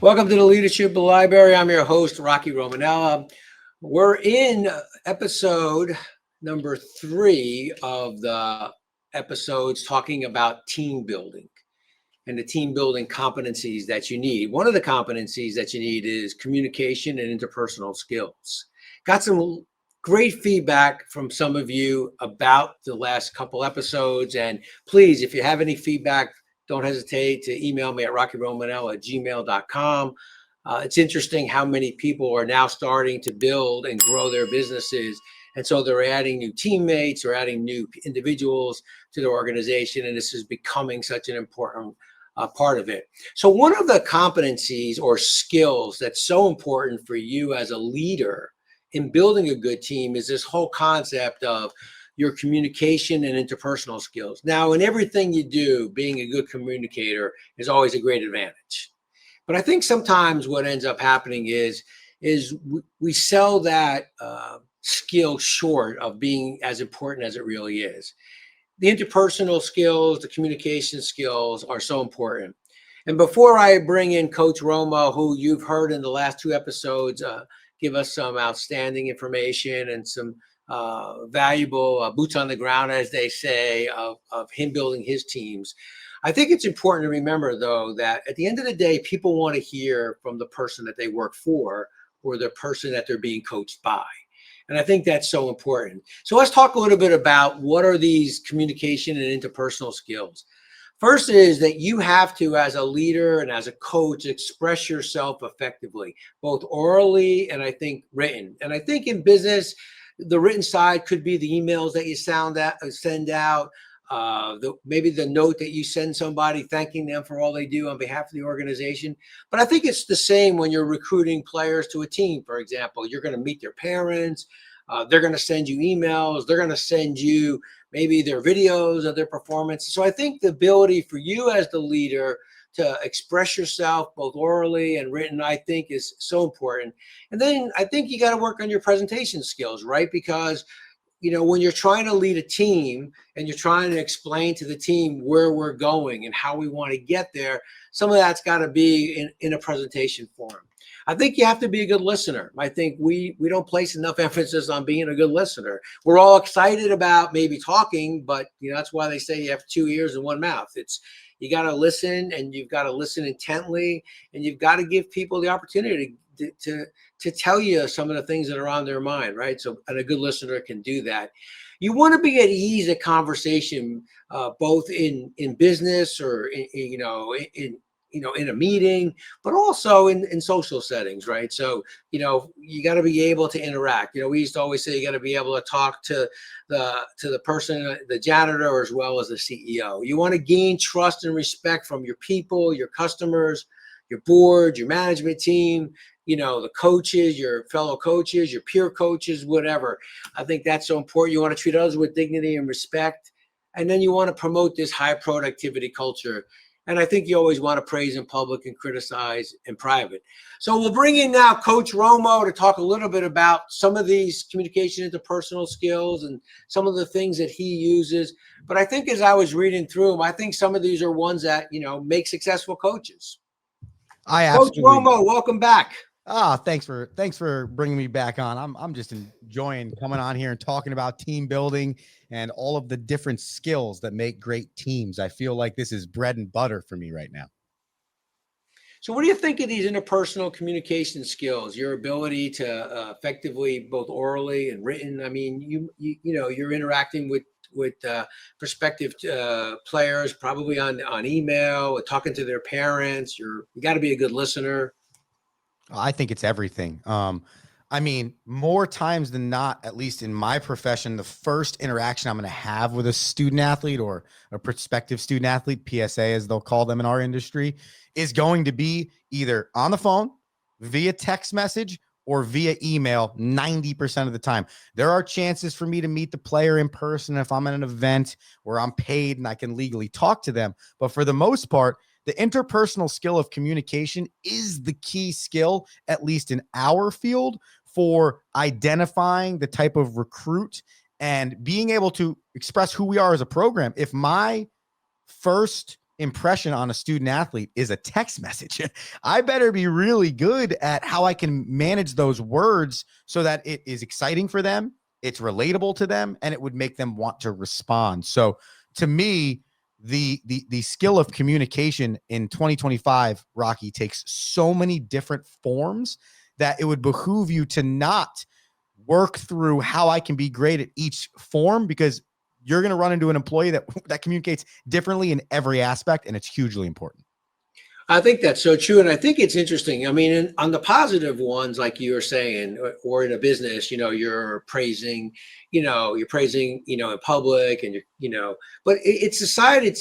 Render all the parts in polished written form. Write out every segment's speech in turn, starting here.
Welcome to the Leadership Library. I'm your host, Rocky Romanella. We're in episode number 3 of the episodes talking about team building and the team building competencies that you need. One of the competencies that you need is communication and interpersonal skills. Got some great feedback from some of you about the last couple episodes. And please, if you have any feedback, don't hesitate to email me at rockyromanella@gmail.com. It's interesting how many people are now starting to build and grow their businesses. And so they're adding new teammates or adding new individuals to their organization. And this is becoming such an important part of it. So one of the competencies or skills that's so important for you as a leader in building a good team is this whole concept of your communication and interpersonal skills. Now, in everything you do, being a good communicator is always a great advantage. But I think sometimes what ends up happening is we sell that skill short of being as important as it really is. The interpersonal skills, the communication skills are so important. And before I bring in Coach Romo, who you've heard in the last 2 episodes, give us some outstanding information and some valuable boots on the ground, as they say, of him building his teams. I think it's important to remember, though, that at the end of the day, people want to hear from the person that they work for or the person that they're being coached by. And I think that's so important. So let's talk a little bit about what are these communication and interpersonal skills. First is that you have to, as a leader and as a coach, express yourself effectively, both orally and I think written. And I think in business, the written side could be the emails that you send out, maybe the note that you send somebody thanking them for all they do on behalf of the organization. But I think it's the same when you're recruiting players to a team. For example, you're going to meet their parents. They're going to send you emails. They're going to send you maybe their videos of their performance. So I think the ability for you as the leader to express yourself both orally and written, I think is so important. And then I think you got to work on your presentation skills, right? Because, you know, when you're trying to lead a team and you're trying to explain to the team where we're going and how we want to get there, some of that's got to be in a presentation form. I think you have to be a good listener. I think we don't place enough emphasis on being a good listener. We're all excited about maybe talking, but you know that's why they say you have 2 ears and 1 mouth. It's you got to listen, and you've got to listen intently, and you've got to give people the opportunity to tell you some of the things that are on their mind, right? So, and a good listener can do that. You want to be at ease at conversation, both in business or in a meeting, but also in social settings, right? So, you know, you got to be able to interact. You know, we used to always say you got to be able to talk to the person, the janitor, as well as the CEO. You want to gain trust and respect from your people, your customers, your board, your management team, you know, the coaches, your fellow coaches, your peer coaches, whatever. I think that's so important. You want to treat others with dignity and respect. And then you want to promote this high productivity culture. And I think you always want to praise in public and criticize in private. So we'll bring in now Coach Romo to talk a little bit about some of these communication interpersonal skills and some of the things that he uses. But I think as I was reading through them, I think some of these are ones that, you know, make successful coaches. Coach Romo, welcome back. Thanks for bringing me back on. I'm just enjoying coming on here and talking about team building and all of the different skills that make great teams. I feel like this is bread and butter for me right now. So what do you think of these interpersonal communication skills, your ability to effectively both orally and written? I mean, you know, you're interacting with prospective players, probably on email, talking to their parents. You got to be a good listener. I think it's everything. I mean, more times than not, at least in my profession, the first interaction I'm going to have with a student athlete or a prospective student athlete, PSA as they'll call them in our industry, is going to be either on the phone, via text message, or via email 90% of the time. There are chances for me to meet the player in person if I'm at an event where I'm paid and I can legally talk to them. But for the most part, the interpersonal skill of communication is the key skill, at least in our field, for identifying the type of recruit and being able to express who we are as a program. If my first impression on a student athlete is a text message. I better be really good at how I can manage those words so that it is exciting for them, it's relatable to them, and it would make them want to respond. So to me, the skill of communication in 2025, Rocky, takes so many different forms that it would behoove you to not work through how I can be great at each form, because you're going to run into an employee that communicates differently in every aspect, and it's hugely important. I think that's so true. And I think it's interesting. I mean, on the positive ones, like you were saying, or in a business, you're praising, in public and but it's society.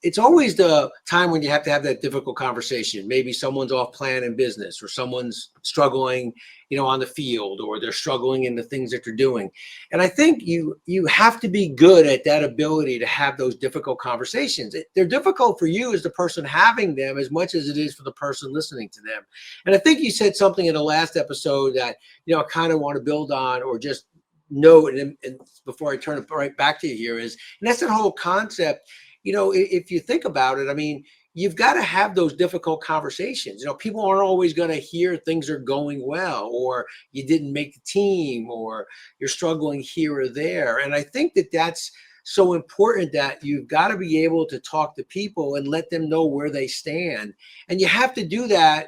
It's always the time when you have to have that difficult conversation. Maybe someone's off plan in business, or someone's struggling, on the field, or they're struggling in the things that they're doing. And I think you have to be good at that ability to have those difficult conversations. They're difficult for you as the person having them as much as it is for the person listening to them. And I think you said something in the last episode that, I kind of want to build on, or just note, and before I turn it right back to you here, and that's that whole concept. If you think about it, I mean, you've got to have those difficult conversations. People aren't always going to hear things are going well, or you didn't make the team, or you're struggling here or there. And I think that that's so important, that you've got to be able to talk to people and let them know where they stand. And you have to do that.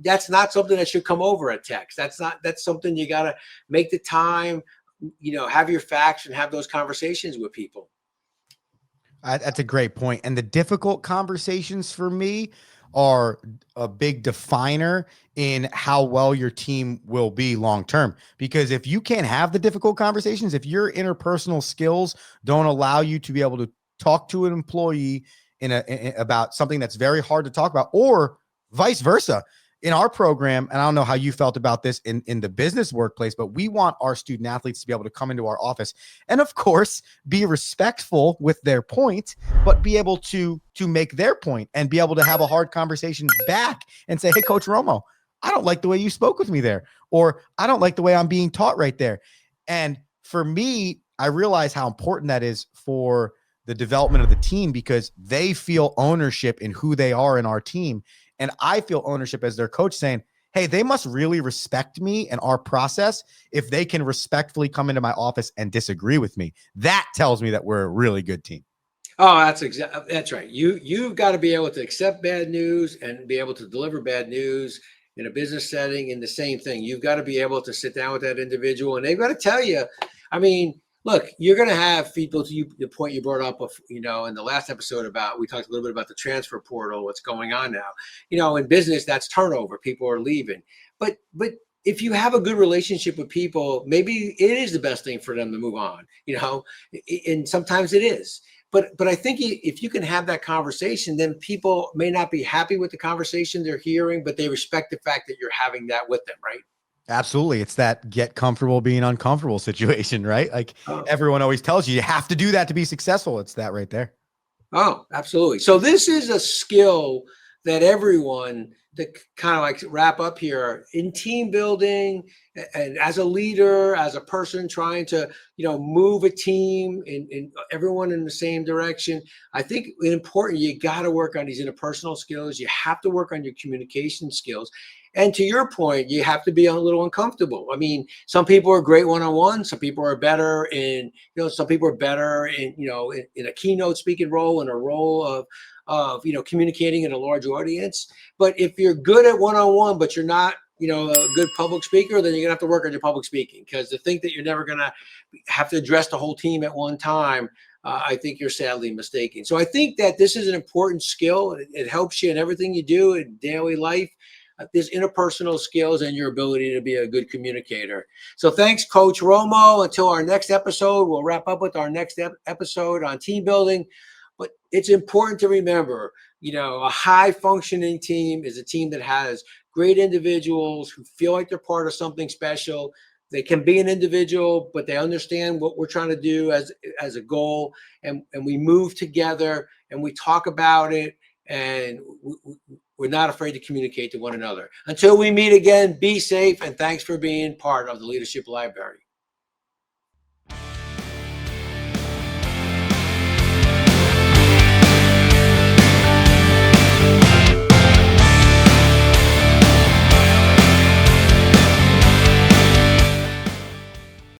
That's not something that should come over a text. That's something you got to make the time, have your facts and have those conversations with people. That's a great point. And the difficult conversations for me are a big definer in how well your team will be long term. Because if you can't have the difficult conversations, if your interpersonal skills don't allow you to be able to talk to an employee about something that's very hard to talk about, or vice versa. In our program, and I don't know how you felt about this in the business workplace, but we want our student athletes to be able to come into our office and, of course, be respectful with their point, but be able to make their point and be able to have a hard conversation back and say, hey, Coach Romo, I don't like the way you spoke with me there, or I don't like the way I'm being taught right there. And for me, I realize how important that is for the development of the team, because they feel ownership in who they are in our team. And I feel ownership as their coach, saying, hey, they must really respect me and our process if they can respectfully come into my office and disagree with me. That tells me that we're a really good team. Oh, that's right. You've got to be able to accept bad news and be able to deliver bad news in a business setting. In the same thing, you've got to be able to sit down with that individual, and they've got to tell you. I mean, look, you're going to have people, to you, the point you brought up of, in the last episode, we talked a little bit about the transfer portal, what's going on now. In business, that's turnover. People are leaving, but if you have a good relationship with people, maybe it is the best thing for them to move on. And sometimes it is. But I think if you can have that conversation, then people may not be happy with the conversation they're hearing, but they respect the fact that you're having that with them, right? Absolutely. It's that get comfortable being uncomfortable situation, right? Like Oh, everyone always tells you have to do that to be successful. It's that right there. oh, absolutely. So this is a skill that everyone, to kind of like wrap up here, in team building, and as a leader, as a person trying to, move a team and everyone in the same direction. I think it's important. You got to work on these interpersonal skills. You have to work on your communication skills. And to your point, you have to be a little uncomfortable. I mean, some people are great one-on-one. Some people are better some people are better in a keynote speaking role, in a role of communicating in a large audience. But if you're good at one-on-one, but you're not a good public speaker, then you're gonna have to work on your public speaking, because to think that you're never gonna have to address the whole team at one time, I think you're sadly mistaken. So I think that this is an important skill. It helps you in everything you do in daily life. There's interpersonal skills and your ability to be a good communicator. So thanks, Coach Romo. Until our next episode, we'll wrap up with our next episode on team building. But it's important to remember, a high functioning team is a team that has great individuals who feel like they're part of something special. They can be an individual, but they understand what we're trying to do as a goal. And we move together and we talk about it, and we're not afraid to communicate to one another. Until we meet again, be safe, and thanks for being part of the Leadership Library.